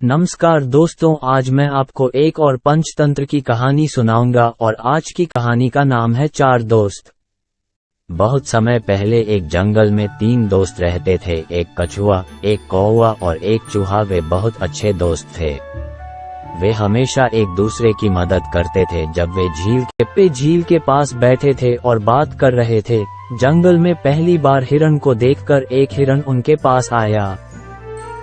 नमस्कार दोस्तों, आज मैं आपको एक और पंचतंत्र की कहानी सुनाऊंगा और आज की कहानी का नाम है चार दोस्त। बहुत समय पहले एक जंगल में 3 दोस्त रहते थे। एक कछुआ, एक कौवा और एक चूहा। वे बहुत अच्छे दोस्त थे। वे हमेशा एक दूसरे की मदद करते थे। जब वे झील के पास बैठे थे और बात कर रहे थे, जंगल में पहली बार हिरण को देखकर एक हिरण उनके पास आया।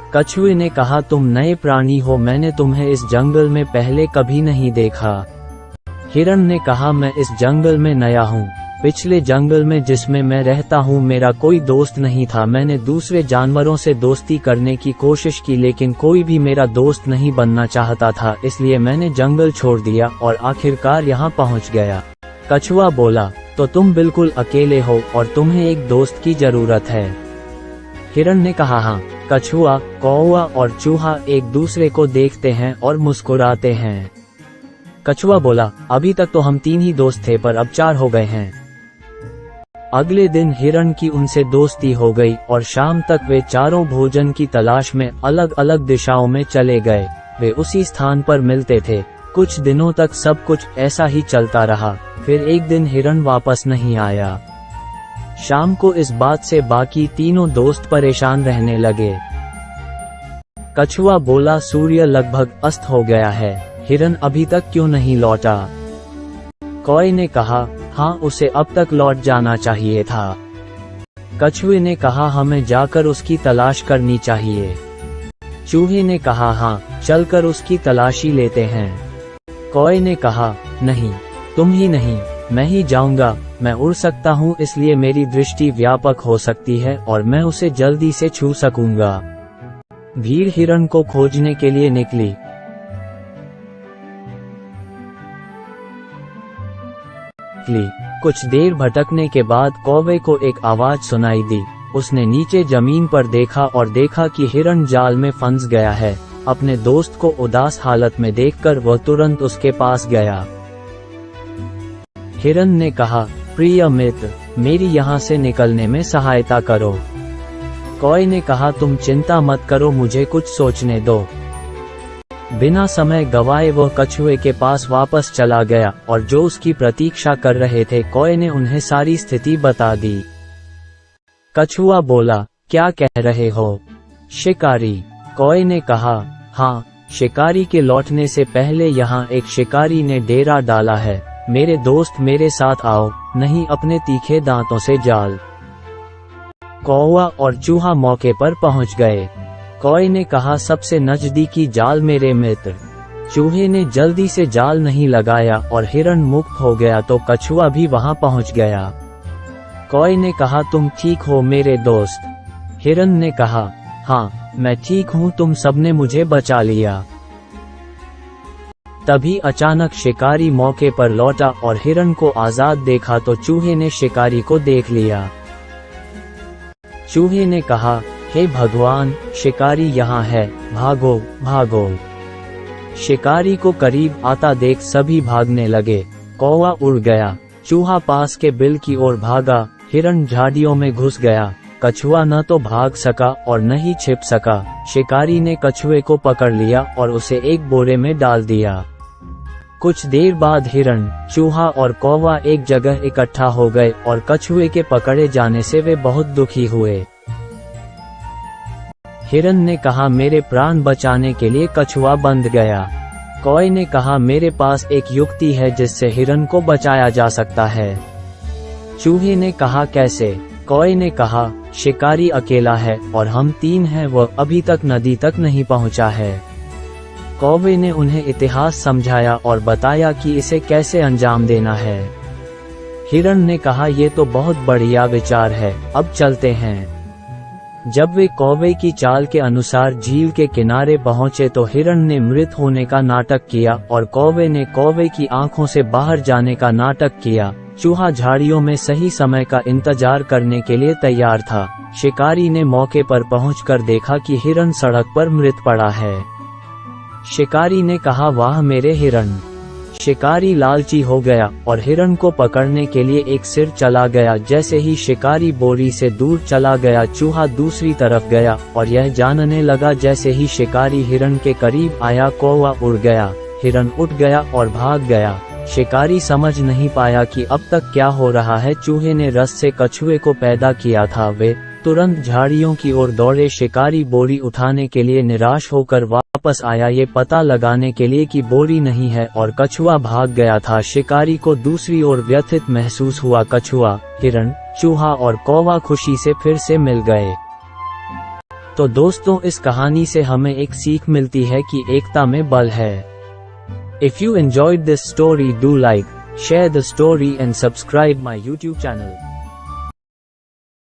कछुए ने कहा, तुम नए प्राणी हो, मैंने तुम्हें इस जंगल में पहले कभी नहीं देखा। हिरण ने कहा, मैं इस जंगल में नया हूँ। पिछले जंगल में जिसमें मैं रहता हूँ मेरा कोई दोस्त नहीं था। मैंने दूसरे जानवरों से दोस्ती करने की कोशिश की, लेकिन कोई भी मेरा दोस्त नहीं बनना चाहता था। इसलिए मैंने जंगल छोड़ दिया और आखिरकार यहाँ पहुँच गया। कछुआ बोला, तो तुम बिल्कुल अकेले हो और तुम्हें एक दोस्त की जरूरत है। हिरण ने कहा, हाँ। कछुआ, कौवा और चूहा एक दूसरे को देखते हैं और मुस्कुराते हैं। कछुआ बोला, अभी तक तो हम 3 ही दोस्त थे, पर अब 4 हो गए हैं। अगले दिन हिरण की उनसे दोस्ती हो गई और शाम तक वे चारों भोजन की तलाश में अलग अलग दिशाओं में चले गए। वे उसी स्थान पर मिलते थे। कुछ दिनों तक सब कुछ ऐसा ही चलता रहा। फिर एक दिन हिरण वापस नहीं आया। शाम को इस बात से बाकी तीनों दोस्त परेशान रहने लगे। कछुआ बोला, सूर्य लगभग अस्त हो गया है, हिरण अभी तक क्यों नहीं लौटा? कौवे ने कहा, हाँ, उसे अब तक लौट जाना चाहिए था। कछुए ने कहा, हमें जाकर उसकी तलाश करनी चाहिए। चूहे ने कहा, हाँ, चलकर उसकी तलाशी लेते हैं। कौवे ने कहा, नहीं, तुम ही नहीं, मैं ही जाऊंगा। मैं उड़ सकता हूँ, इसलिए मेरी दृष्टि व्यापक हो सकती है और मैं उसे जल्दी से छू सकूंगा। भीड़ हिरण को खोजने के लिए निकली। कुछ देर भटकने के बाद कौवे को एक आवाज सुनाई दी। उसने नीचे जमीन पर देखा और देखा कि हिरण जाल में फंस गया है। अपने दोस्त को उदास हालत में देखकर वह तुरंत उसके पास गया। हिरण ने कहा, प्रिय मित्र, मेरी यहाँ से निकलने में सहायता करो। कौवे ने कहा, तुम चिंता मत करो, मुझे कुछ सोचने दो। बिना समय गवाए वह कछुए के पास वापस चला गया और जो उसकी प्रतीक्षा कर रहे थे, कौवे ने उन्हें सारी स्थिति बता दी। कछुआ बोला, क्या कह रहे हो? शिकारी। कौवे ने कहा, हाँ, शिकारी के लौटने से पहले यहाँ एक शिकारी ने डेरा डाला है। मेरे दोस्त, मेरे साथ आओ, नहीं अपने तीखे दांतों से जाल। कौवा और चूहा मौके पर पहुंच गए। कौवे ने कहा, सबसे नजदीकी जाल मेरे मित्र। चूहे ने जल्दी से जाल नहीं लगाया और हिरण मुक्त हो गया तो कछुआ भी वहां पहुंच गया। कौवे ने कहा, तुम ठीक हो मेरे दोस्त? हिरण ने कहा, हाँ, मैं ठीक हूँ, तुम सबने मुझे बचा लिया। तभी अचानक शिकारी मौके पर लौटा और हिरण को आजाद देखा तो चूहे ने शिकारी को देख लिया। चूहे ने कहा, हे भगवान, शिकारी यहाँ है, भागो भागो। शिकारी को करीब आता देख सभी भागने लगे। कौवा उड़ गया, चूहा पास के बिल की ओर भागा, हिरण झाड़ियों में घुस गया। कछुआ न तो भाग सका और न ही छिप सका। शिकारी ने कछुए को पकड़ लिया और उसे एक बोरे में डाल दिया। कुछ देर बाद हिरण, चूहा और कौवा एक जगह इकट्ठा हो गए और कछुए के पकड़े जाने से वे बहुत दुखी हुए। हिरण ने कहा, मेरे प्राण बचाने के लिए कछुआ बंध गया। कौवे ने कहा, मेरे पास एक युक्ति है जिससे हिरण को बचाया जा सकता है। चूहे ने कहा, कैसे? कौवे ने कहा, शिकारी अकेला है और हम 3 हैं, वह अभी तक नदी तक नहीं पहुंचा है। कौवे ने उन्हें इतिहास समझाया और बताया कि इसे कैसे अंजाम देना है। हिरण ने कहा, ये तो बहुत बढ़िया विचार है, अब चलते हैं। जब वे कौवे की चाल के अनुसार झील के किनारे पहुंचे तो हिरण ने मृत होने का नाटक किया और कौवे ने कौवे की आंखों से बाहर जाने का नाटक किया। चूहा झाड़ियों में सही समय का इंतजार करने के लिए तैयार था। शिकारी ने मौके पर पहुंचकर देखा कि हिरण सड़क पर मृत पड़ा है। शिकारी ने कहा, वाह मेरे हिरण। शिकारी लालची हो गया और हिरण को पकड़ने के लिए एक सिर चला गया। जैसे ही शिकारी बोरी से दूर चला गया, चूहा दूसरी तरफ गया और यह जानने लगा जैसे ही शिकारी हिरण के करीब आया, कौवा उड़ गया, हिरण उठ गया और भाग गया। शिकारी समझ नहीं पाया कि अब तक क्या हो रहा है। चूहे ने रस से कछुए को पैदा किया था। वे तुरंत झाड़ियों की ओर दौड़े। शिकारी बोरी उठाने के लिए निराश होकर वापस आया, ये पता लगाने के लिए कि बोरी नहीं है, और कछुआ भाग गया था। शिकारी को दूसरी ओर व्यथित महसूस हुआ। कछुआ, हिरण, चूहा और कौवा खुशी से फिर से मिल गए। तो दोस्तों, इस कहानी से हमें एक सीख मिलती है कि एकता में बल है। If you enjoyed this story, do like, share the story and subscribe my YouTube channel.